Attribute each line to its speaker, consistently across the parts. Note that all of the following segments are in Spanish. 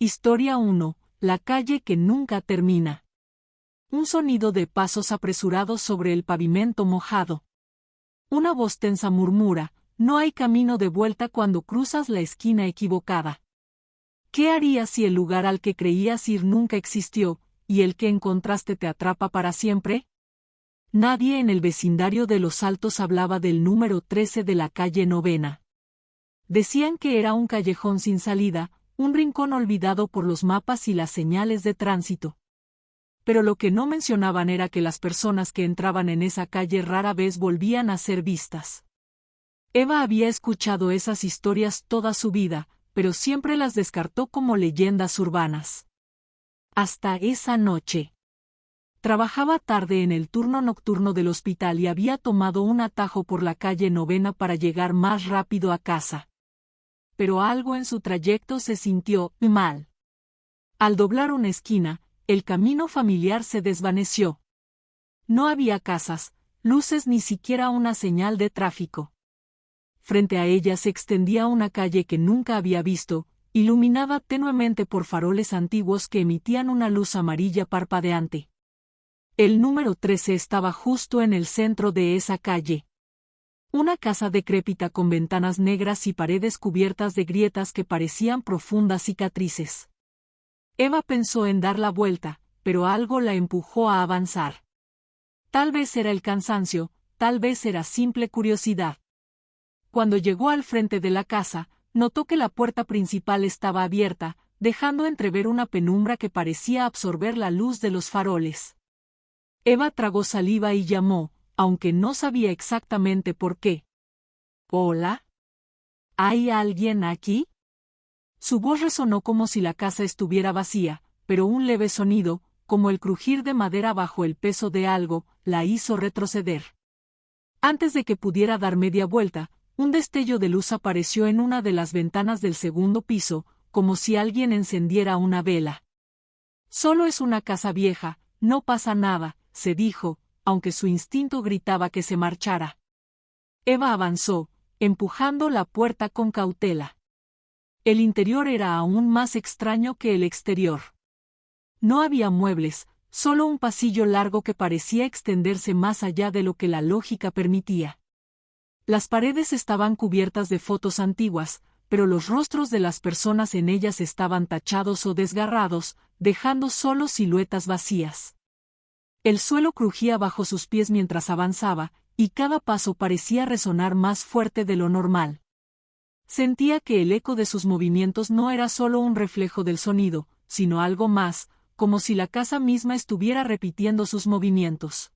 Speaker 1: Historia 1. La calle que nunca termina. Un sonido de pasos apresurados sobre el pavimento mojado. Una voz tensa murmura: no hay camino de vuelta cuando cruzas la esquina equivocada. ¿Qué harías si el lugar al que creías ir nunca existió, y el que encontraste te atrapa para siempre? Nadie en el vecindario de Los Altos hablaba del número 13 de la calle Novena. Decían que era un callejón sin salida, un rincón olvidado por los mapas y las señales de tránsito. Pero lo que no mencionaban era que las personas que entraban en esa calle rara vez volvían a ser vistas. Eva había escuchado esas historias toda su vida, pero siempre las descartó como leyendas urbanas. Hasta esa noche. Trabajaba tarde en el turno nocturno del hospital y había tomado un atajo por la calle Novena para llegar más rápido a casa. Pero algo en su trayecto se sintió mal. Al doblar una esquina, el camino familiar se desvaneció. No había casas, luces ni siquiera una señal de tráfico. Frente a ella se extendía una calle que nunca había visto, iluminada tenuemente por faroles antiguos que emitían una luz amarilla parpadeante. El número 13 estaba justo en el centro de esa calle. Una casa decrépita con ventanas negras y paredes cubiertas de grietas que parecían profundas cicatrices. Eva pensó en dar la vuelta, pero algo la empujó a avanzar. Tal vez era el cansancio, tal vez era simple curiosidad. Cuando llegó al frente de la casa, notó que la puerta principal estaba abierta, dejando entrever una penumbra que parecía absorber la luz de los faroles. Eva tragó saliva y llamó, aunque no sabía exactamente por qué. ¿Hola? ¿Hay alguien aquí? Su voz resonó como si la casa estuviera vacía, pero un leve sonido, como el crujir de madera bajo el peso de algo, la hizo retroceder. Antes de que pudiera dar media vuelta, un destello de luz apareció en una de las ventanas del segundo piso, como si alguien encendiera una vela. Solo es una casa vieja, no pasa nada, se dijo, aunque su instinto gritaba que se marchara. Eva avanzó, empujando la puerta con cautela. El interior era aún más extraño que el exterior. No había muebles, solo un pasillo largo que parecía extenderse más allá de lo que la lógica permitía. Las paredes estaban cubiertas de fotos antiguas, pero los rostros de las personas en ellas estaban tachados o desgarrados, dejando solo siluetas vacías. El suelo crujía bajo sus pies mientras avanzaba, y cada paso parecía resonar más fuerte de lo normal. Sentía que el eco de sus movimientos no era solo un reflejo del sonido, sino algo más, como si la casa misma estuviera repitiendo sus movimientos.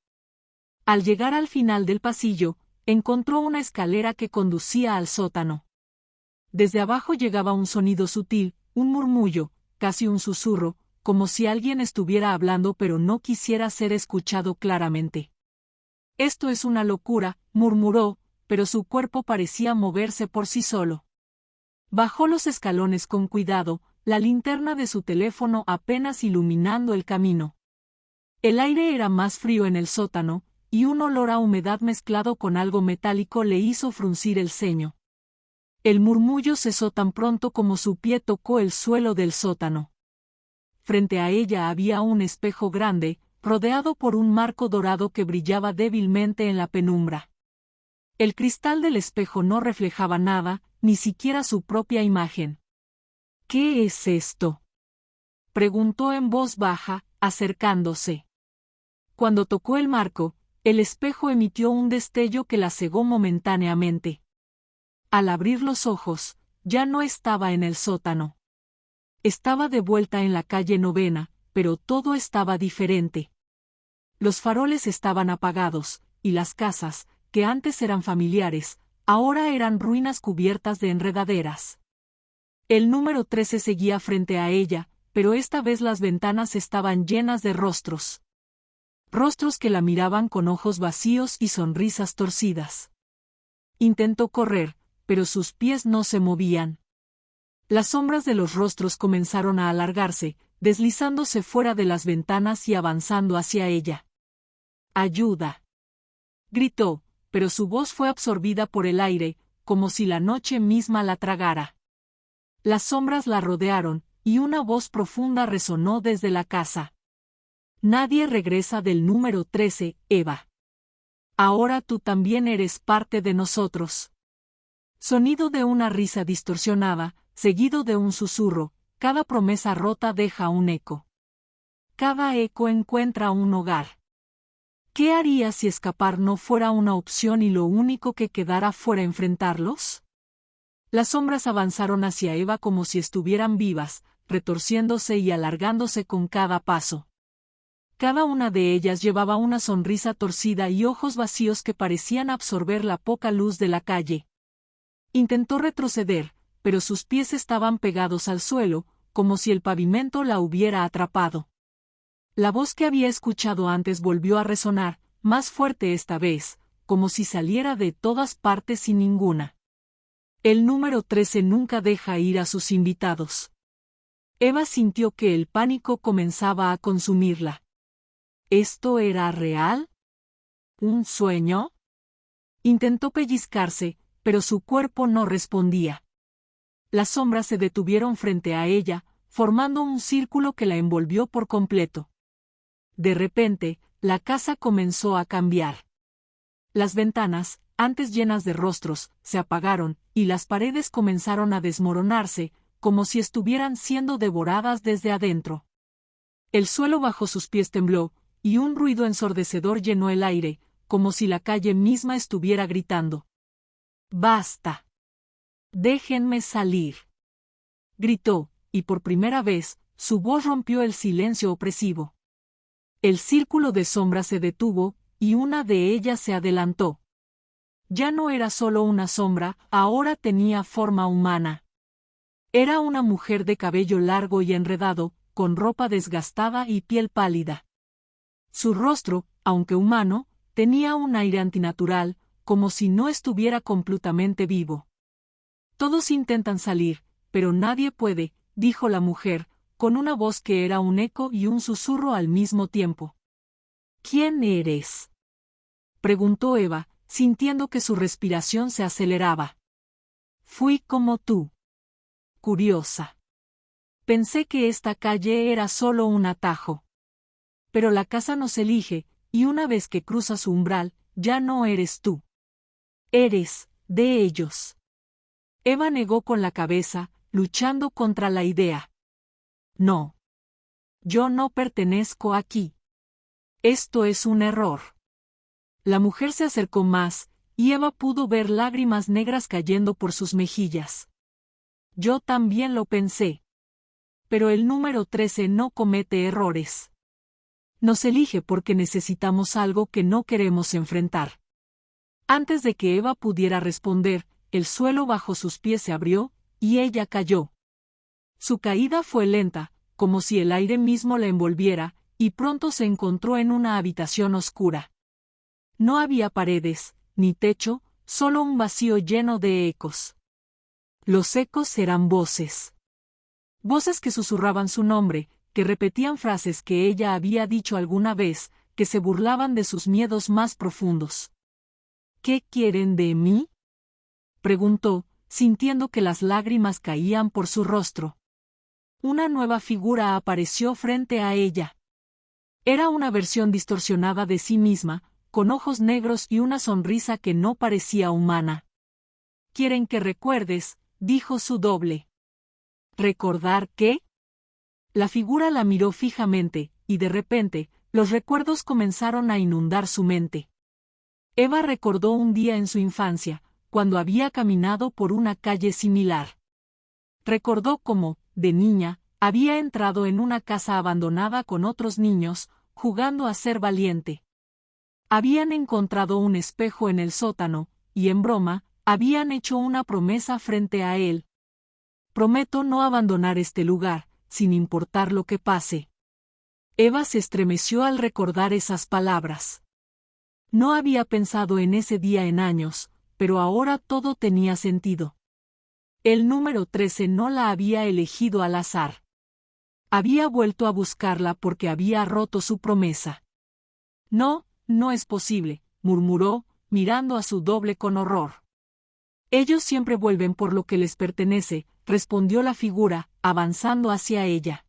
Speaker 1: Al llegar al final del pasillo, encontró una escalera que conducía al sótano. Desde abajo llegaba un sonido sutil, un murmullo, casi un susurro, como si alguien estuviera hablando pero no quisiera ser escuchado claramente. «Esto es una locura», murmuró, pero su cuerpo parecía moverse por sí solo. Bajó los escalones con cuidado, la linterna de su teléfono apenas iluminando el camino. El aire era más frío en el sótano, y un olor a humedad mezclado con algo metálico le hizo fruncir el ceño. El murmullo cesó tan pronto como su pie tocó el suelo del sótano. Frente a ella había un espejo grande, rodeado por un marco dorado que brillaba débilmente en la penumbra. El cristal del espejo no reflejaba nada, ni siquiera su propia imagen. «¿Qué es esto?», preguntó en voz baja, acercándose. Cuando tocó el marco, el espejo emitió un destello que la cegó momentáneamente. Al abrir los ojos, ya no estaba en el sótano. Estaba de vuelta en la calle Novena, pero todo estaba diferente. Los faroles estaban apagados, y las casas, que antes eran familiares, ahora eran ruinas cubiertas de enredaderas. El número 13 seguía frente a ella, pero esta vez las ventanas estaban llenas de rostros. Rostros que la miraban con ojos vacíos y sonrisas torcidas. Intentó correr, pero sus pies no se movían. Las sombras de los rostros comenzaron a alargarse, deslizándose fuera de las ventanas y avanzando hacia ella. «¡Ayuda!», gritó, pero su voz fue absorbida por el aire, como si la noche misma la tragara. Las sombras la rodearon, y una voz profunda resonó desde la casa. Nadie regresa del número 13, Eva. Ahora tú también eres parte de nosotros. Sonido de una risa distorsionada, seguido de un susurro, cada promesa rota deja un eco. Cada eco encuentra un hogar. ¿Qué harías si escapar no fuera una opción y lo único que quedara fuera enfrentarlos? Las sombras avanzaron hacia Eva como si estuvieran vivas, retorciéndose y alargándose con cada paso. Cada una de ellas llevaba una sonrisa torcida y ojos vacíos que parecían absorber la poca luz de la calle. Intentó retroceder, pero sus pies estaban pegados al suelo, como si el pavimento la hubiera atrapado. La voz que había escuchado antes volvió a resonar, más fuerte esta vez, como si saliera de todas partes y ninguna. El número 13 nunca deja ir a sus invitados. Eva sintió que el pánico comenzaba a consumirla. ¿Esto era real? ¿Un sueño? Intentó pellizcarse, pero su cuerpo no respondía. Las sombras se detuvieron frente a ella, formando un círculo que la envolvió por completo. De repente, la casa comenzó a cambiar. Las ventanas, antes llenas de rostros, se apagaron, y las paredes comenzaron a desmoronarse, como si estuvieran siendo devoradas desde adentro. El suelo bajo sus pies tembló, y un ruido ensordecedor llenó el aire, como si la calle misma estuviera gritando. ¡Basta! ¡Déjenme salir!, gritó, y por primera vez, su voz rompió el silencio opresivo. El círculo de sombras se detuvo, y una de ellas se adelantó. Ya no era solo una sombra, ahora tenía forma humana. Era una mujer de cabello largo y enredado, con ropa desgastada y piel pálida. Su rostro, aunque humano, tenía un aire antinatural, como si no estuviera completamente vivo. Todos intentan salir, pero nadie puede, dijo la mujer, con una voz que era un eco y un susurro al mismo tiempo. ¿Quién eres?, preguntó Eva, sintiendo que su respiración se aceleraba. Fui como tú. Curiosa. Pensé que esta calle era solo un atajo. Pero la casa nos elige, y una vez que cruzas su umbral, ya no eres tú. Eres, de ellos. Eva negó con la cabeza, luchando contra la idea. No. Yo no pertenezco aquí. Esto es un error. La mujer se acercó más, y Eva pudo ver lágrimas negras cayendo por sus mejillas. Yo también lo pensé. Pero el número 13 no comete errores. Nos elige porque necesitamos algo que no queremos enfrentar. Antes de que Eva pudiera responder, el suelo bajo sus pies se abrió, y ella cayó. Su caída fue lenta, como si el aire mismo la envolviera, y pronto se encontró en una habitación oscura. No había paredes, ni techo, solo un vacío lleno de ecos. Los ecos eran voces. Voces que susurraban su nombre, que repetían frases que ella había dicho alguna vez, que se burlaban de sus miedos más profundos. ¿Qué quieren de mí?, preguntó, sintiendo que las lágrimas caían por su rostro. Una nueva figura apareció frente a ella. Era una versión distorsionada de sí misma, con ojos negros y una sonrisa que no parecía humana. «Quieren que recuerdes», dijo su doble. ¿Recordar qué? La figura la miró fijamente, y de repente, los recuerdos comenzaron a inundar su mente. Eva recordó un día en su infancia, cuando había caminado por una calle similar. Recordó cómo, de niña, había entrado en una casa abandonada con otros niños, jugando a ser valiente. Habían encontrado un espejo en el sótano, y en broma, habían hecho una promesa frente a él. Prometo no abandonar este lugar, sin importar lo que pase. Eva se estremeció al recordar esas palabras. No había pensado en ese día en años, pero ahora todo tenía sentido. El número 13 no la había elegido al azar. Había vuelto a buscarla porque había roto su promesa. No, no es posible, murmuró, mirando a su doble con horror. Ellos siempre vuelven por lo que les pertenece, respondió la figura, avanzando hacia ella.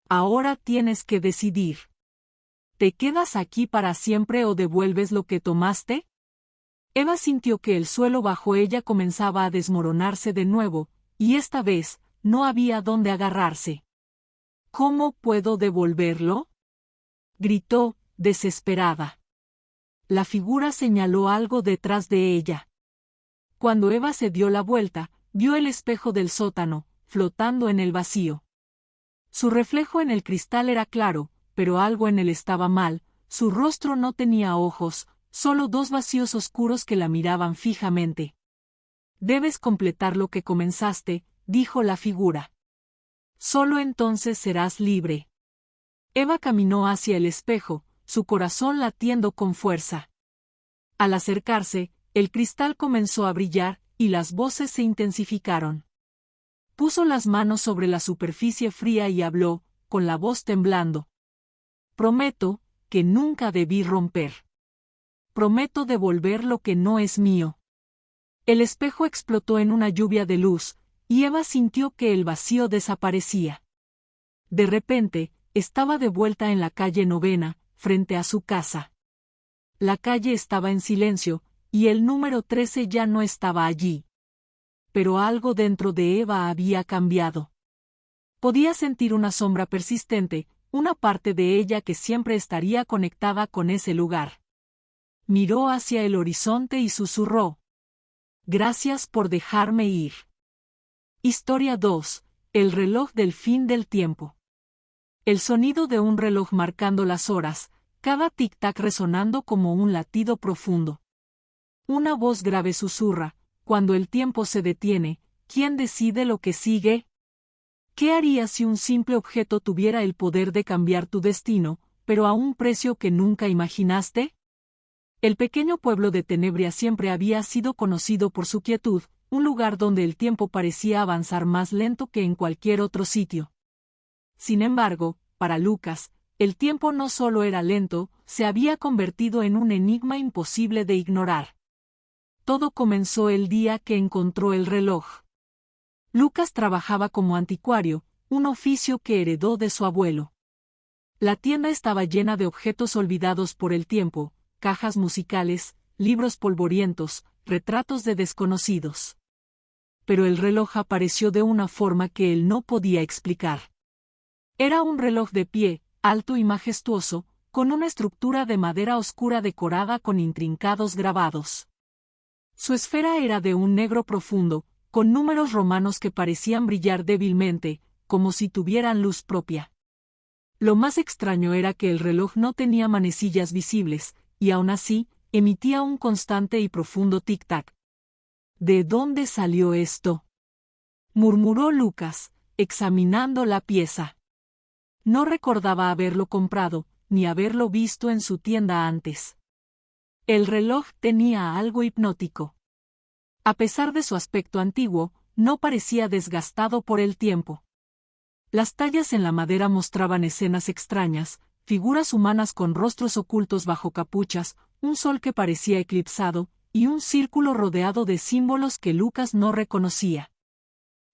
Speaker 1: Ahora tienes que decidir. ¿Te quedas aquí para siempre o devuelves lo que tomaste? Eva sintió que el suelo bajo ella comenzaba a desmoronarse de nuevo, y esta vez, no había dónde agarrarse. ¿Cómo puedo devolverlo?, gritó, desesperada. La figura señaló algo detrás de ella. Cuando Eva se dio la vuelta, vio el espejo del sótano, flotando en el vacío. Su reflejo en el cristal era claro, pero algo en él estaba mal. Su rostro no tenía ojos, solo dos vacíos oscuros que la miraban fijamente. Debes completar lo que comenzaste, dijo la figura. Solo entonces serás libre. Eva caminó hacia el espejo, su corazón latiendo con fuerza. Al acercarse, el cristal comenzó a brillar, y las voces se intensificaron. Puso las manos sobre la superficie fría y habló, con la voz temblando. Prometo, que nunca debí romper. Prometo devolver lo que no es mío. El espejo explotó en una lluvia de luz, y Eva sintió que el vacío desaparecía. De repente, estaba de vuelta en la calle Novena, frente a su casa. La calle estaba en silencio, y el número 13 ya no estaba allí. Pero algo dentro de Eva había cambiado. Podía sentir una sombra persistente, una parte de ella que siempre estaría conectada con ese lugar. Miró hacia el horizonte y susurró. Gracias por dejarme ir. Historia 2. El reloj del fin del tiempo. El sonido de un reloj marcando las horas, cada tic-tac resonando como un latido profundo. Una voz grave susurra, cuando el tiempo se detiene, ¿quién decide lo que sigue? ¿Qué harías si un simple objeto tuviera el poder de cambiar tu destino, pero a un precio que nunca imaginaste? El pequeño pueblo de Tenebria siempre había sido conocido por su quietud, un lugar donde el tiempo parecía avanzar más lento que en cualquier otro sitio. Sin embargo, para Lucas, el tiempo no solo era lento, se había convertido en un enigma imposible de ignorar. Todo comenzó el día que encontró el reloj. Lucas trabajaba como anticuario, un oficio que heredó de su abuelo. La tienda estaba llena de objetos olvidados por el tiempo, cajas musicales, libros polvorientos, retratos de desconocidos. Pero el reloj apareció de una forma que él no podía explicar. Era un reloj de pie, alto y majestuoso, con una estructura de madera oscura decorada con intrincados grabados. Su esfera era de un negro profundo, con números romanos que parecían brillar débilmente, como si tuvieran luz propia. Lo más extraño era que el reloj no tenía manecillas visibles, y aún así, emitía un constante y profundo tic-tac. ¿De dónde salió esto?, murmuró Lucas, examinando la pieza. No recordaba haberlo comprado, ni haberlo visto en su tienda antes. El reloj tenía algo hipnótico. A pesar de su aspecto antiguo, no parecía desgastado por el tiempo. Las tallas en la madera mostraban escenas extrañas, figuras humanas con rostros ocultos bajo capuchas, un sol que parecía eclipsado, y un círculo rodeado de símbolos que Lucas no reconocía.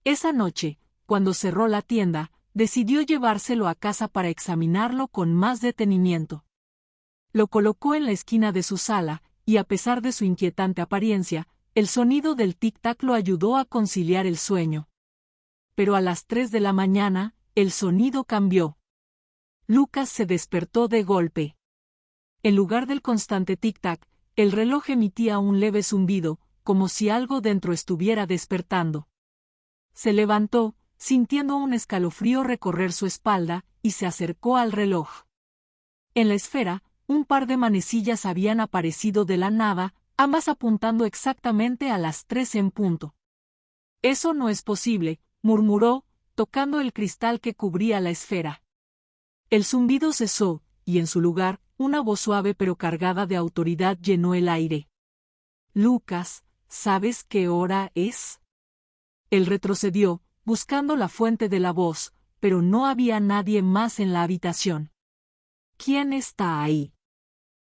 Speaker 1: Esa noche, cuando cerró la tienda, decidió llevárselo a casa para examinarlo con más detenimiento. Lo colocó en la esquina de su sala, y a pesar de su inquietante apariencia, el sonido del tic-tac lo ayudó a conciliar el sueño. Pero a las 3 de la mañana, el sonido cambió. Lucas se despertó de golpe. En lugar del constante tic-tac, el reloj emitía un leve zumbido, como si algo dentro estuviera despertando. Se levantó, sintiendo un escalofrío recorrer su espalda, y se acercó al reloj. En la esfera, un par de manecillas habían aparecido de la nada, ambas apuntando exactamente a las 3 en punto. Eso no es posible, murmuró, tocando el cristal que cubría la esfera. El zumbido cesó, y en su lugar, una voz suave pero cargada de autoridad llenó el aire. Lucas, ¿sabes qué hora es? Él retrocedió, buscando la fuente de la voz, pero no había nadie más en la habitación. ¿Quién está ahí?,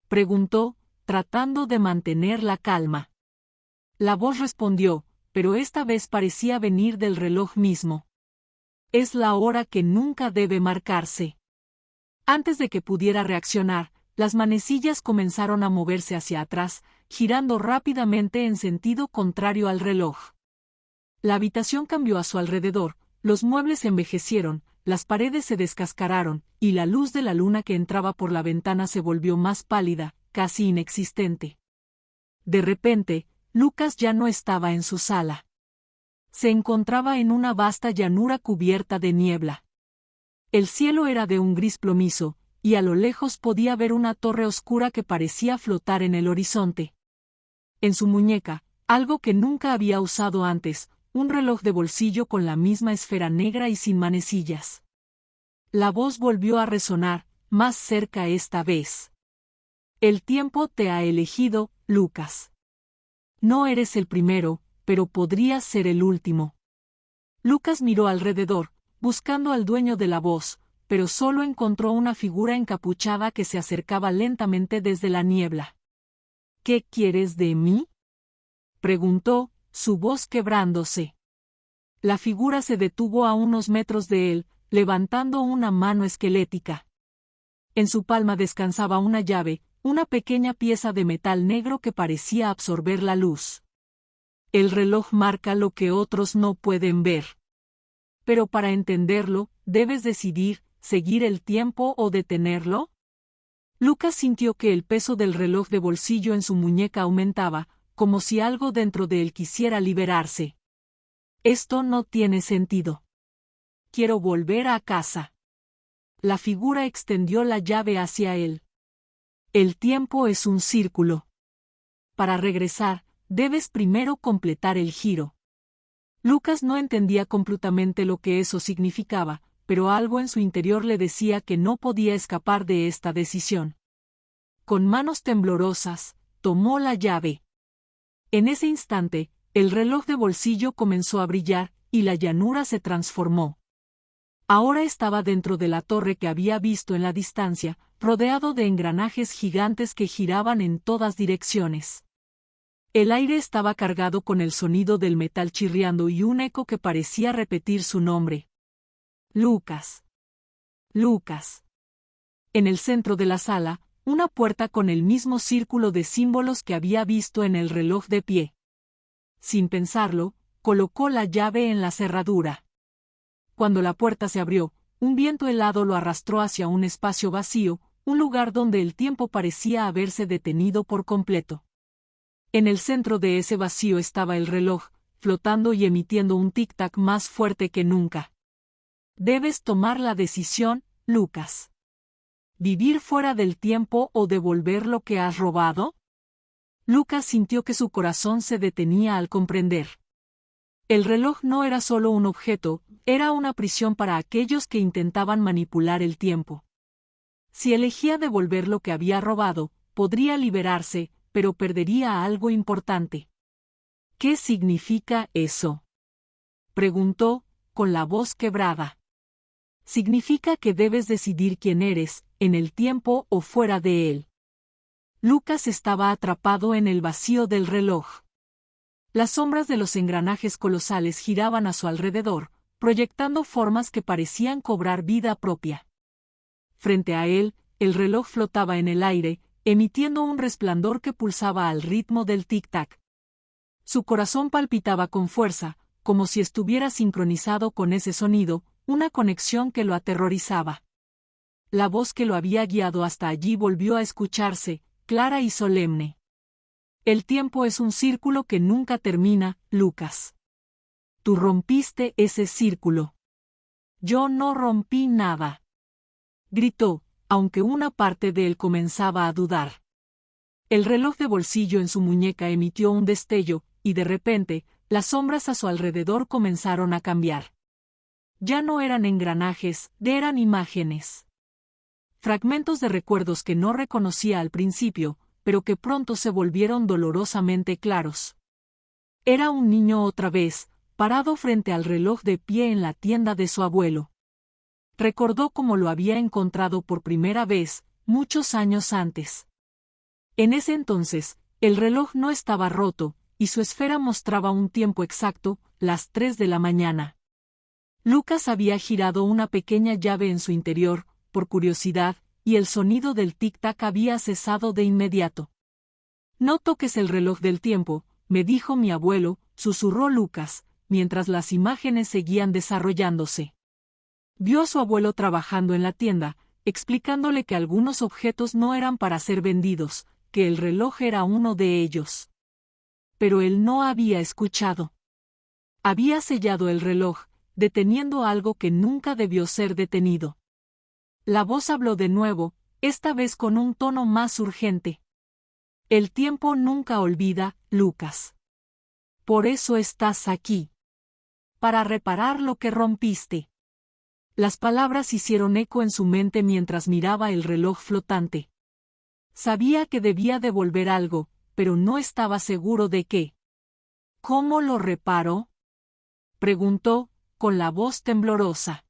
Speaker 1: preguntó, tratando de mantener la calma. La voz respondió, pero esta vez parecía venir del reloj mismo. Es la hora que nunca debe marcarse. Antes de que pudiera reaccionar, las manecillas comenzaron a moverse hacia atrás, girando rápidamente en sentido contrario al reloj. La habitación cambió a su alrededor, los muebles envejecieron, las paredes se descascararon, y la luz de la luna que entraba por la ventana se volvió más pálida, casi inexistente. De repente, Lucas ya no estaba en su sala. Se encontraba en una vasta llanura cubierta de niebla. El cielo era de un gris plomizo, y a lo lejos podía ver una torre oscura que parecía flotar en el horizonte. En su muñeca, algo que nunca había usado antes, un reloj de bolsillo con la misma esfera negra y sin manecillas. La voz volvió a resonar, más cerca esta vez. El tiempo te ha elegido, Lucas. No eres el primero, pero podrías ser el último. Lucas miró alrededor, buscando al dueño de la voz, pero solo encontró una figura encapuchada que se acercaba lentamente desde la niebla. ¿Qué quieres de mí?, preguntó, su voz quebrándose. La figura se detuvo a unos metros de él, levantando una mano esquelética. En su palma descansaba una llave, una pequeña pieza de metal negro que parecía absorber la luz. El reloj marca lo que otros no pueden ver. Pero para entenderlo, debes decidir, seguir el tiempo o detenerlo. Lucas sintió que el peso del reloj de bolsillo en su muñeca aumentaba, como si algo dentro de él quisiera liberarse. Esto no tiene sentido. Quiero volver a casa. La figura extendió la llave hacia él. El tiempo es un círculo. Para regresar, debes primero completar el giro. Lucas no entendía completamente lo que eso significaba, pero algo en su interior le decía que no podía escapar de esta decisión. Con manos temblorosas, tomó la llave. En ese instante, el reloj de bolsillo comenzó a brillar, y la llanura se transformó. Ahora estaba dentro de la torre que había visto en la distancia, rodeado de engranajes gigantes que giraban en todas direcciones. El aire estaba cargado con el sonido del metal chirriando y un eco que parecía repetir su nombre. Lucas. Lucas. En el centro de la sala, una puerta con el mismo círculo de símbolos que había visto en el reloj de pie. Sin pensarlo, colocó la llave en la cerradura. Cuando la puerta se abrió, un viento helado lo arrastró hacia un espacio vacío, un lugar donde el tiempo parecía haberse detenido por completo. En el centro de ese vacío estaba el reloj, flotando y emitiendo un tic-tac más fuerte que nunca. Debes tomar la decisión, Lucas. ¿Vivir fuera del tiempo o devolver lo que has robado? Lucas sintió que su corazón se detenía al comprender. El reloj no era solo un objeto, era una prisión para aquellos que intentaban manipular el tiempo. Si elegía devolver lo que había robado, podría liberarse, pero perdería algo importante. ¿Qué significa eso?, preguntó, con la voz quebrada. Significa que debes decidir quién eres, en el tiempo o fuera de él. Lucas estaba atrapado en el vacío del reloj. Las sombras de los engranajes colosales giraban a su alrededor, proyectando formas que parecían cobrar vida propia. Frente a él, el reloj flotaba en el aire, emitiendo un resplandor que pulsaba al ritmo del tic-tac. Su corazón palpitaba con fuerza, como si estuviera sincronizado con ese sonido, una conexión que lo aterrorizaba. La voz que lo había guiado hasta allí volvió a escucharse, clara y solemne. El tiempo es un círculo que nunca termina, Lucas. Tú rompiste ese círculo. Yo no rompí nada. Gritó, aunque una parte de él comenzaba a dudar. El reloj de bolsillo en su muñeca emitió un destello, y de repente, las sombras a su alrededor comenzaron a cambiar. Ya no eran engranajes, eran imágenes. Fragmentos de recuerdos que no reconocía al principio, pero que pronto se volvieron dolorosamente claros. Era un niño otra vez, parado frente al reloj de pie en la tienda de su abuelo. Recordó cómo lo había encontrado por primera vez, muchos años antes. En ese entonces, el reloj no estaba roto, y su esfera mostraba un tiempo exacto, las 3 de la mañana. Lucas había girado una pequeña llave en su interior, por curiosidad, y el sonido del tic-tac había cesado de inmediato. «No toques el reloj del tiempo», me dijo mi abuelo, susurró Lucas, mientras las imágenes seguían desarrollándose. Vio a su abuelo trabajando en la tienda, explicándole que algunos objetos no eran para ser vendidos, que el reloj era uno de ellos. Pero él no había escuchado. Había sellado el reloj, deteniendo algo que nunca debió ser detenido. La voz habló de nuevo, esta vez con un tono más urgente. «El tiempo nunca olvida, Lucas. Por eso estás aquí. Para reparar lo que rompiste». Las palabras hicieron eco en su mente mientras miraba el reloj flotante. Sabía que debía devolver algo, pero no estaba seguro de qué. «¿Cómo lo reparo?», preguntó, con la voz temblorosa.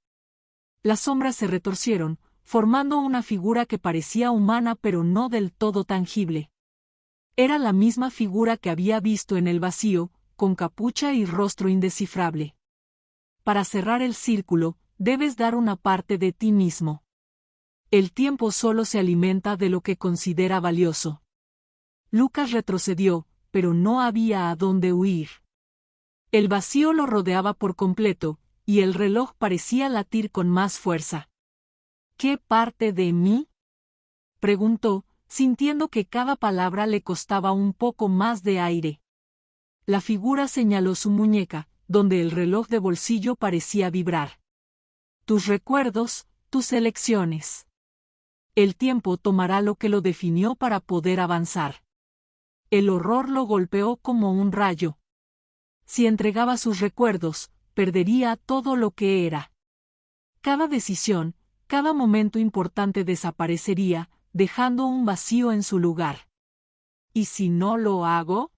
Speaker 1: Las sombras se retorcieron, formando una figura que parecía humana pero no del todo tangible. Era la misma figura que había visto en el vacío, con capucha y rostro indescifrable. «Para cerrar el círculo, debes dar una parte de ti mismo. El tiempo solo se alimenta de lo que considera valioso». Lucas retrocedió, pero no había a dónde huir. El vacío lo rodeaba por completo, y el reloj parecía latir con más fuerza. «¿Qué parte de mí?», preguntó, sintiendo que cada palabra le costaba un poco más de aire. La figura señaló su muñeca, donde el reloj de bolsillo parecía vibrar. «Tus recuerdos, tus elecciones. El tiempo tomará lo que lo definió para poder avanzar». El horror lo golpeó como un rayo. Si entregaba sus recuerdos, perdería todo lo que era. Cada decisión, cada momento importante desaparecería, dejando un vacío en su lugar. «¿Y si no lo hago?».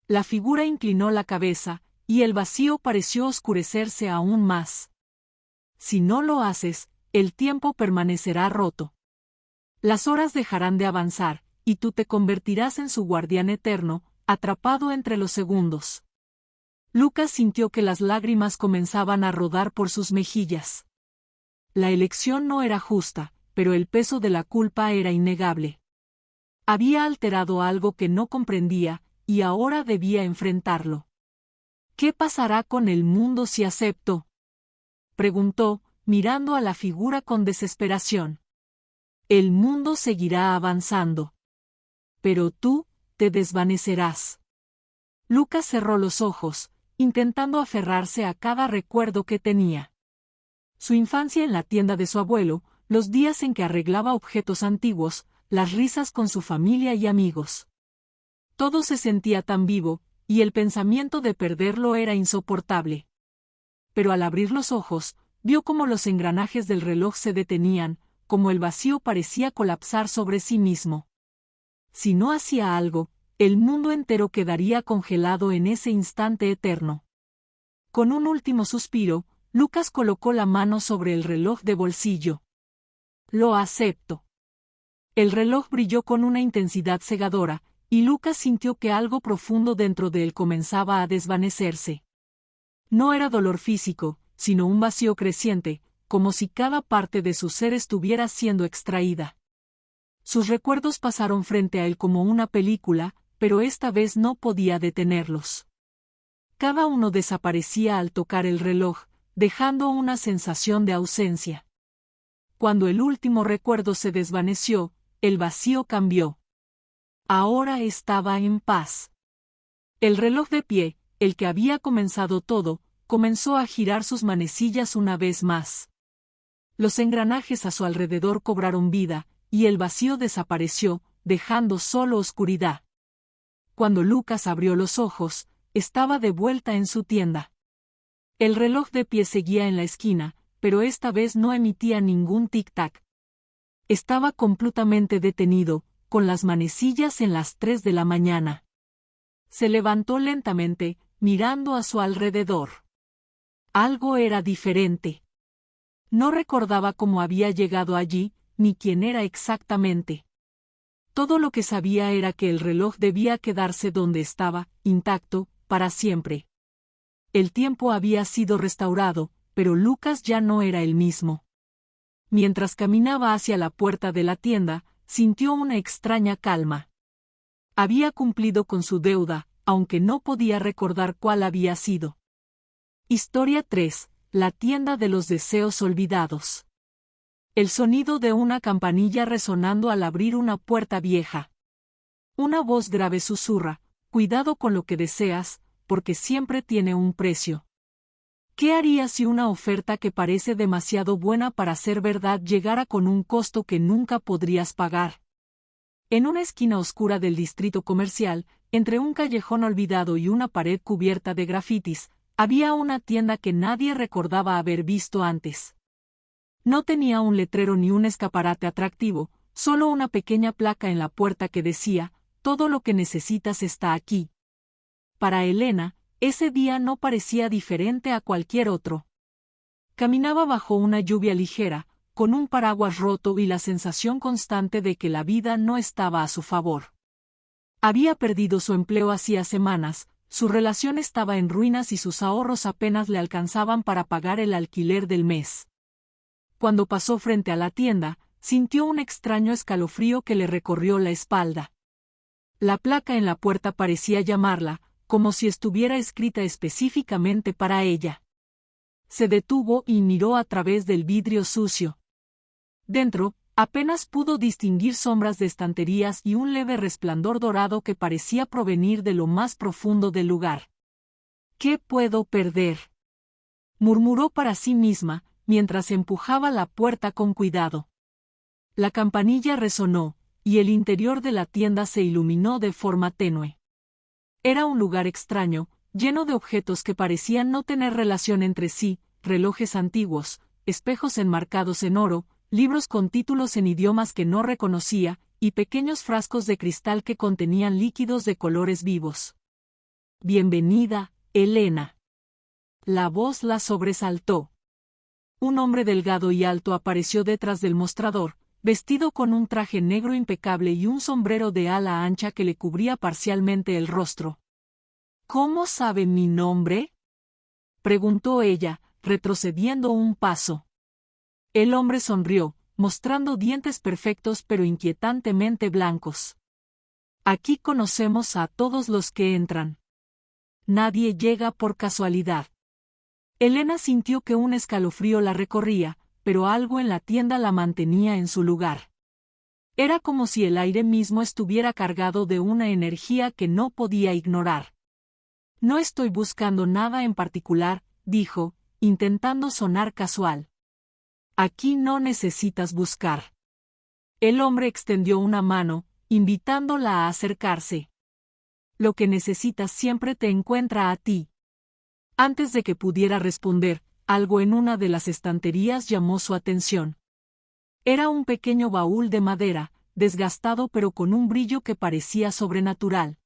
Speaker 1: La figura inclinó la cabeza, y el vacío pareció oscurecerse aún más. «Si no lo haces, el tiempo permanecerá roto. Las horas dejarán de avanzar, y tú te convertirás en su guardián eterno, atrapado entre los segundos». Lucas sintió que las lágrimas comenzaban a rodar por sus mejillas. La elección no era justa, pero el peso de la culpa era innegable. Había alterado algo que no comprendía, y ahora debía enfrentarlo. «¿Qué pasará con el mundo si acepto?», preguntó, mirando a la figura con desesperación. «El mundo seguirá avanzando. Pero tú, te desvanecerás». Lucas cerró los ojos, intentando aferrarse a cada recuerdo que tenía. Su infancia en la tienda de su abuelo, los días en que arreglaba objetos antiguos, las risas con su familia y amigos. Todo se sentía tan vivo, y el pensamiento de perderlo era insoportable. Pero al abrir los ojos, vio cómo los engranajes del reloj se detenían, como el vacío parecía colapsar sobre sí mismo. Si no hacía algo, el mundo entero quedaría congelado en ese instante eterno. Con un último suspiro, Lucas colocó la mano sobre el reloj de bolsillo. «Lo acepto». El reloj brilló con una intensidad cegadora, y Lucas sintió que algo profundo dentro de él comenzaba a desvanecerse. No era dolor físico, sino un vacío creciente, como si cada parte de su ser estuviera siendo extraída. Sus recuerdos pasaron frente a él como una película, pero esta vez no podía detenerlos. Cada uno desaparecía al tocar el reloj, dejando una sensación de ausencia. Cuando el último recuerdo se desvaneció, el vacío cambió. Ahora estaba en paz. El reloj de pie, el que había comenzado todo, comenzó a girar sus manecillas una vez más. Los engranajes a su alrededor cobraron vida, y el vacío desapareció, dejando solo oscuridad. Cuando Lucas abrió los ojos, estaba de vuelta en su tienda. El reloj de pie seguía en la esquina, pero esta vez no emitía ningún tic-tac. Estaba completamente detenido, con las manecillas en las 3 de la mañana. Se levantó lentamente, mirando a su alrededor. Algo era diferente. No recordaba cómo había llegado allí, ni quién era exactamente. Todo lo que sabía era que el reloj debía quedarse donde estaba, intacto, para siempre. El tiempo había sido restaurado, pero Lucas ya no era el mismo. Mientras caminaba hacia la puerta de la tienda, sintió una extraña calma. Había cumplido con su deuda, aunque no podía recordar cuál había sido. Historia 3. La tienda de los deseos olvidados. El sonido de una campanilla resonando al abrir una puerta vieja. Una voz grave susurra: cuidado con lo que deseas, porque siempre tiene un precio. ¿Qué harías si una oferta que parece demasiado buena para ser verdad llegara con un costo que nunca podrías pagar? En una esquina oscura del distrito comercial, entre un callejón olvidado y una pared cubierta de grafitis, había una tienda que nadie recordaba haber visto antes. No tenía un letrero ni un escaparate atractivo, solo una pequeña placa en la puerta que decía: todo lo que necesitas está aquí. Para Elena, ese día no parecía diferente a cualquier otro. Caminaba bajo una lluvia ligera, con un paraguas roto y la sensación constante de que la vida no estaba a su favor. Había perdido su empleo hacía semanas, su relación estaba en ruinas y sus ahorros apenas le alcanzaban para pagar el alquiler del mes. Cuando pasó frente a la tienda, sintió un extraño escalofrío que le recorrió la espalda. La placa en la puerta parecía llamarla, como si estuviera escrita específicamente para ella. Se detuvo y miró a través del vidrio sucio. Dentro, apenas pudo distinguir sombras de estanterías y un leve resplandor dorado que parecía provenir de lo más profundo del lugar. ¿Qué puedo perder?, murmuró para sí misma, mientras empujaba la puerta con cuidado. La campanilla resonó, y el interior de la tienda se iluminó de forma tenue. Era un lugar extraño, lleno de objetos que parecían no tener relación entre sí: relojes antiguos, espejos enmarcados en oro, libros con títulos en idiomas que no reconocía, y pequeños frascos de cristal que contenían líquidos de colores vivos. «Bienvenida, Elena». La voz la sobresaltó. Un hombre delgado y alto apareció detrás del mostrador, vestido con un traje negro impecable y un sombrero de ala ancha que le cubría parcialmente el rostro. «¿Cómo sabe mi nombre?», preguntó ella, retrocediendo un paso. El hombre sonrió, mostrando dientes perfectos pero inquietantemente blancos. «Aquí conocemos a todos los que entran. Nadie llega por casualidad». Elena sintió que un escalofrío la recorría, pero algo en la tienda la mantenía en su lugar. Era como si el aire mismo estuviera cargado de una energía que no podía ignorar. «No estoy buscando nada en particular», dijo, intentando sonar casual. «Aquí no necesitas buscar». El hombre extendió una mano, invitándola a acercarse. «Lo que necesitas siempre te encuentra a ti». Antes de que pudiera responder, algo en una de las estanterías llamó su atención. Era un pequeño baúl de madera, desgastado pero con un brillo que parecía sobrenatural.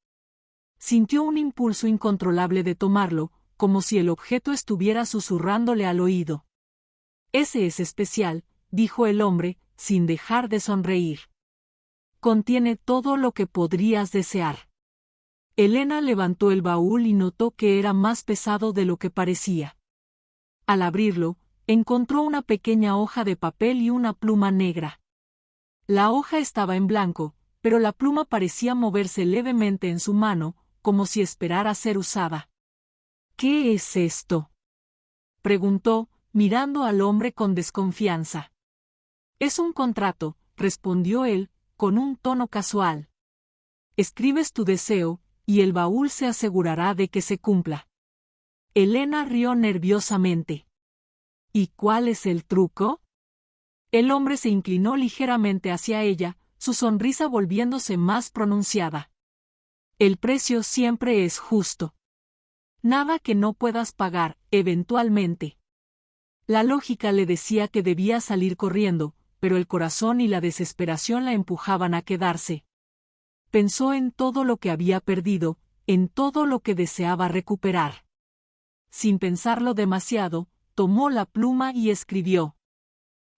Speaker 1: Sintió un impulso incontrolable de tomarlo, como si el objeto estuviera susurrándole al oído. «Ese es especial», dijo el hombre, sin dejar de sonreír. «Contiene todo lo que podrías desear». Elena levantó el baúl y notó que era más pesado de lo que parecía. Al abrirlo, encontró una pequeña hoja de papel y una pluma negra. La hoja estaba en blanco, pero la pluma parecía moverse levemente en su mano, como si esperara ser usada. «¿Qué es esto?», preguntó, mirando al hombre con desconfianza. «Es un contrato», respondió él, con un tono casual. «Escribes tu deseo, y el baúl se asegurará de que se cumpla». Elena rió nerviosamente. «¿Y cuál es el truco?». El hombre se inclinó ligeramente hacia ella, su sonrisa volviéndose más pronunciada. «El precio siempre es justo. Nada que no puedas pagar, eventualmente». La lógica le decía que debía salir corriendo, pero el corazón y la desesperación la empujaban a quedarse. Pensó en todo lo que había perdido, en todo lo que deseaba recuperar. Sin pensarlo demasiado, tomó la pluma y escribió: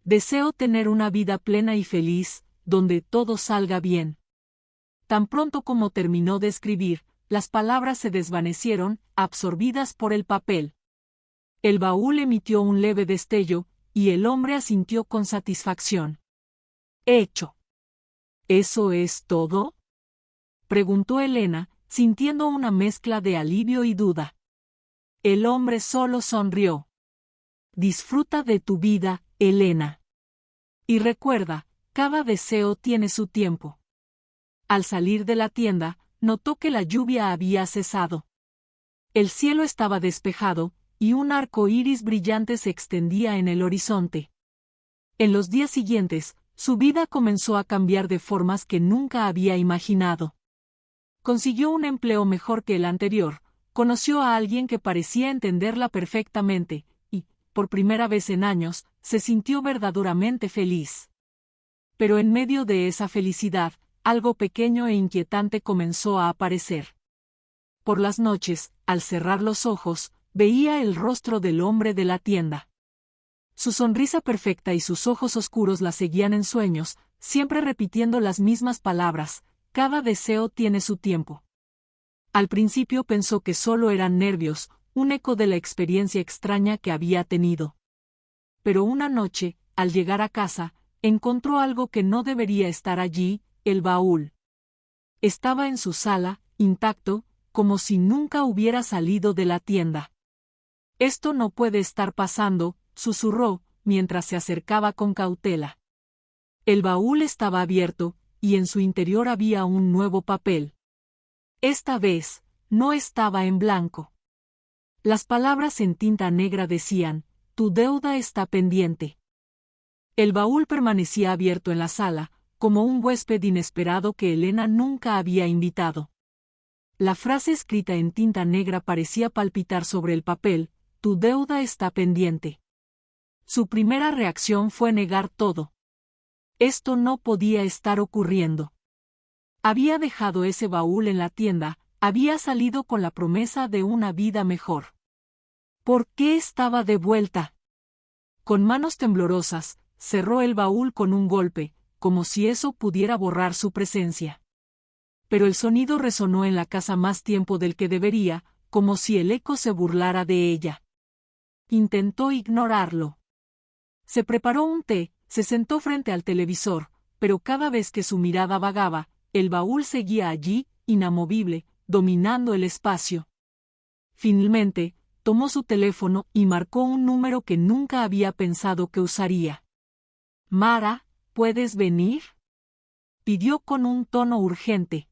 Speaker 1: «Deseo tener una vida plena y feliz, donde todo salga bien. Tan pronto como terminó de escribir, las palabras se desvanecieron, absorbidas por el papel. El baúl emitió un leve destello, y el hombre asintió con satisfacción. Hecho. ¿Eso es todo?, preguntó Elena, sintiendo una mezcla de alivio y duda. El hombre solo sonrió. Disfruta de tu vida, Elena. Y recuerda, cada deseo tiene su tiempo. Al salir de la tienda, notó que la lluvia había cesado. El cielo estaba despejado, y un arco iris brillante se extendía en el horizonte. En los días siguientes, su vida comenzó a cambiar de formas que nunca había imaginado. Consiguió un empleo mejor que el anterior, conoció a alguien que parecía entenderla perfectamente, y, por primera vez en años, se sintió verdaderamente feliz. Pero en medio de esa felicidad, algo pequeño e inquietante comenzó a aparecer. Por las noches, al cerrar los ojos, veía el rostro del hombre de la tienda. Su sonrisa perfecta y sus ojos oscuros la seguían en sueños, siempre repitiendo las mismas palabras: cada deseo tiene su tiempo. Al principio pensó que solo eran nervios, un eco de la experiencia extraña que había tenido. Pero una noche, al llegar a casa, encontró algo que no debería estar allí: el baúl. Estaba en su sala, intacto, como si nunca hubiera salido de la tienda. Esto no puede estar pasando, susurró, mientras se acercaba con cautela. El baúl estaba abierto, y en su interior había un nuevo papel. Esta vez, no estaba en blanco. Las palabras en tinta negra decían: tu deuda está pendiente. El baúl permanecía abierto en la sala, como un huésped inesperado que Elena nunca había invitado. La frase escrita en tinta negra parecía palpitar sobre el papel: tu deuda está pendiente. Su primera reacción fue negar todo. Esto no podía estar ocurriendo. Había dejado ese baúl en la tienda, había salido con la promesa de una vida mejor. ¿Por qué estaba de vuelta? Con manos temblorosas, cerró el baúl con un golpe, como si eso pudiera borrar su presencia. Pero el sonido resonó en la casa más tiempo del que debería, como si el eco se burlara de ella. Intentó ignorarlo. Se preparó un té, se sentó frente al televisor, pero cada vez que su mirada vagaba, el baúl seguía allí, inamovible, dominando el espacio. Finalmente, tomó su teléfono y marcó un número que nunca había pensado que usaría. «Mara, ¿puedes venir?», pidió con un tono urgente.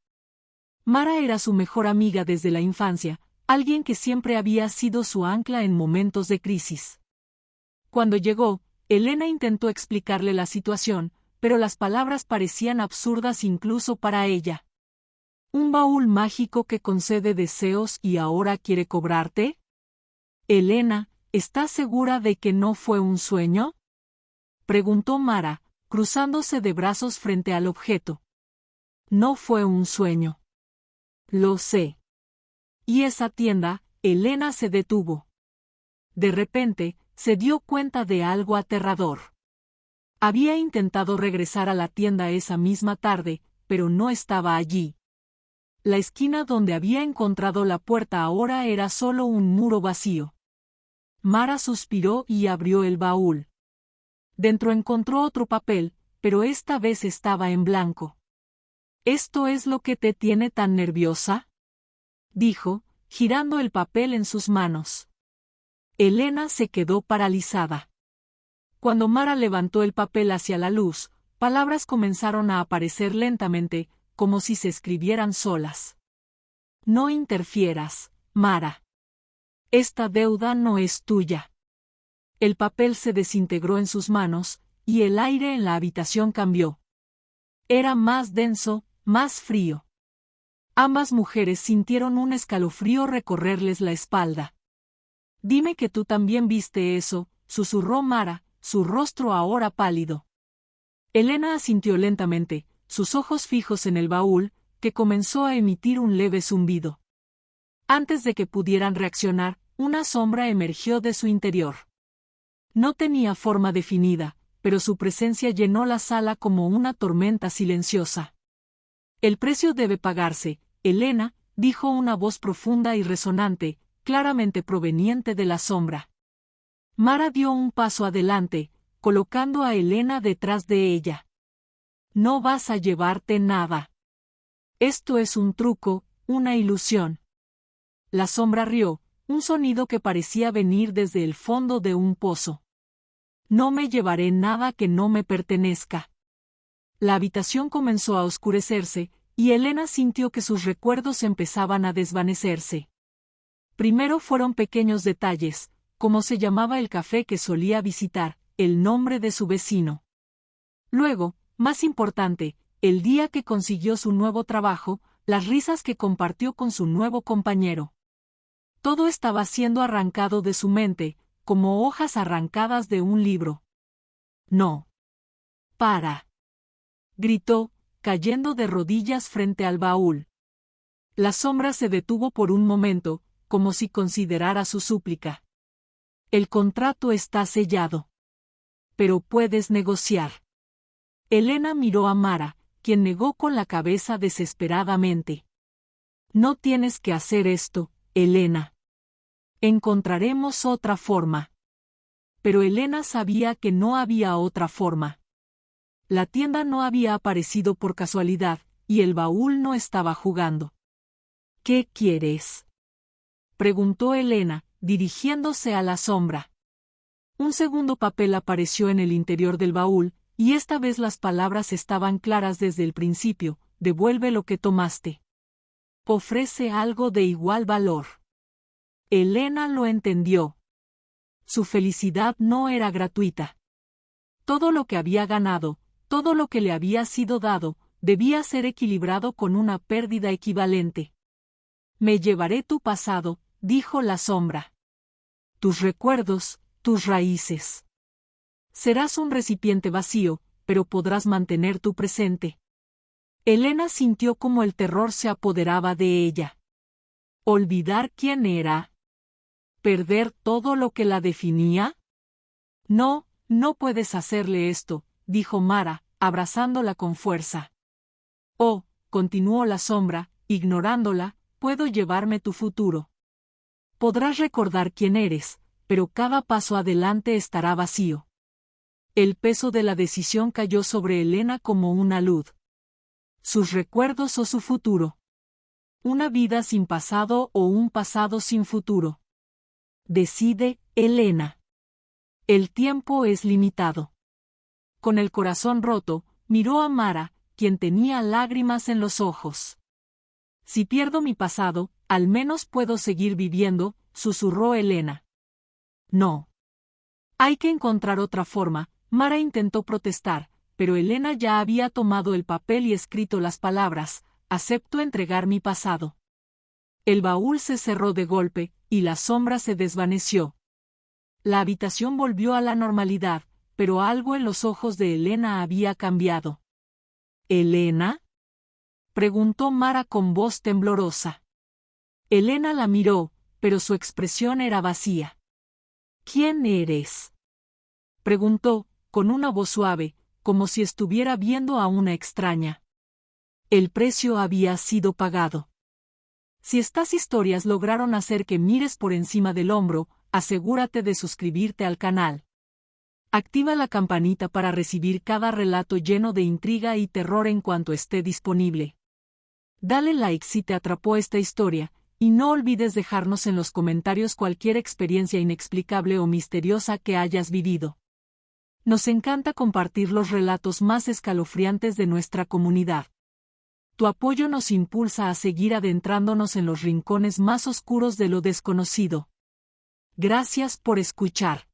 Speaker 1: Mara era su mejor amiga desde la infancia, alguien que siempre había sido su ancla en momentos de crisis. Cuando llegó, Elena intentó explicarle la situación, pero las palabras parecían absurdas incluso para ella. ¿Un baúl mágico que concede deseos y ahora quiere cobrarte? Elena, ¿estás segura de que no fue un sueño?, preguntó Mara, cruzándose de brazos frente al objeto. No fue un sueño. Lo sé. Y esa tienda, Elena se detuvo. De repente, se dio cuenta de algo aterrador. Había intentado regresar a la tienda esa misma tarde, pero no estaba allí. La esquina donde había encontrado la puerta ahora era solo un muro vacío. Mara suspiró y abrió el baúl. Dentro encontró otro papel, pero esta vez estaba en blanco. ¿Esto es lo que te tiene tan nerviosa?, dijo, girando el papel en sus manos. Elena se quedó paralizada. Cuando Mara levantó el papel hacia la luz, palabras comenzaron a aparecer lentamente, como si se escribieran solas. No interfieras, Mara. Esta deuda no es tuya. El papel se desintegró en sus manos, y el aire en la habitación cambió. Era más denso, más frío. Ambas mujeres sintieron un escalofrío recorrerles la espalda. Dime que tú también viste eso, susurró Mara, su rostro ahora pálido. Elena asintió lentamente, sus ojos fijos en el baúl, que comenzó a emitir un leve zumbido. Antes de que pudieran reaccionar, una sombra emergió de su interior. No tenía forma definida, pero su presencia llenó la sala como una tormenta silenciosa. El precio debe pagarse, Elena, dijo una voz profunda y resonante, claramente proveniente de la sombra. Mara dio un paso adelante, colocando a Elena detrás de ella. No vas a llevarte nada. Esto es un truco, una ilusión. La sombra rió, un sonido que parecía venir desde el fondo de un pozo. No me llevaré nada que no me pertenezca. La habitación comenzó a oscurecerse, y Elena sintió que sus recuerdos empezaban a desvanecerse. Primero fueron pequeños detalles, cómo se llamaba el café que solía visitar, el nombre de su vecino. Luego, más importante, el día que consiguió su nuevo trabajo, las risas que compartió con su nuevo compañero. Todo estaba siendo arrancado de su mente, como hojas arrancadas de un libro. No. Para. Gritó, cayendo de rodillas frente al baúl. La sombra se detuvo por un momento, como si considerara su súplica. El contrato está sellado. Pero puedes negociar. Elena miró a Mara, quien negó con la cabeza desesperadamente. No tienes que hacer esto, Elena. Encontraremos otra forma. Pero Elena sabía que no había otra forma. La tienda no había aparecido por casualidad, y el baúl no estaba jugando. ¿Qué quieres?, preguntó Elena, dirigiéndose a la sombra. Un segundo papel apareció en el interior del baúl, y esta vez las palabras estaban claras desde el principio: devuelve lo que tomaste. Ofrece algo de igual valor. Elena lo entendió. Su felicidad no era gratuita. Todo lo que había ganado, todo lo que le había sido dado, debía ser equilibrado con una pérdida equivalente. Me llevaré tu pasado, dijo la sombra. Tus recuerdos, tus raíces. Serás un recipiente vacío, pero podrás mantener tu presente. Elena sintió como el terror se apoderaba de ella. ¿Olvidar quién era? ¿Perder todo lo que la definía? No, no puedes hacerle esto, dijo Mara, abrazándola con fuerza. Oh, continuó la sombra, ignorándola, puedo llevarme tu futuro. Podrás recordar quién eres, pero cada paso adelante estará vacío. El peso de la decisión cayó sobre Elena como una luz. Sus recuerdos o su futuro. Una vida sin pasado o un pasado sin futuro. Decide, Elena. El tiempo es limitado. Con el corazón roto, miró a Mara, quien tenía lágrimas en los ojos. Si pierdo mi pasado, al menos puedo seguir viviendo, susurró Elena. No. Hay que encontrar otra forma. Mara intentó protestar, pero Elena ya había tomado el papel y escrito las palabras: acepto entregar mi pasado. El baúl se cerró de golpe, y la sombra se desvaneció. La habitación volvió a la normalidad, pero algo en los ojos de Elena había cambiado. ¿Elena?, preguntó Mara con voz temblorosa. Elena la miró, pero su expresión era vacía. ¿Quién eres?, preguntó, con una voz suave, como si estuviera viendo a una extraña. El precio había sido pagado. Si estas historias lograron hacer que mires por encima del hombro, asegúrate de suscribirte al canal. Activa la campanita para recibir cada relato lleno de intriga y terror en cuanto esté disponible. Dale like si te atrapó esta historia, y no olvides dejarnos en los comentarios cualquier experiencia inexplicable o misteriosa que hayas vivido. Nos encanta compartir los relatos más escalofriantes de nuestra comunidad. Tu apoyo nos impulsa a seguir adentrándonos en los rincones más oscuros de lo desconocido. Gracias por escuchar.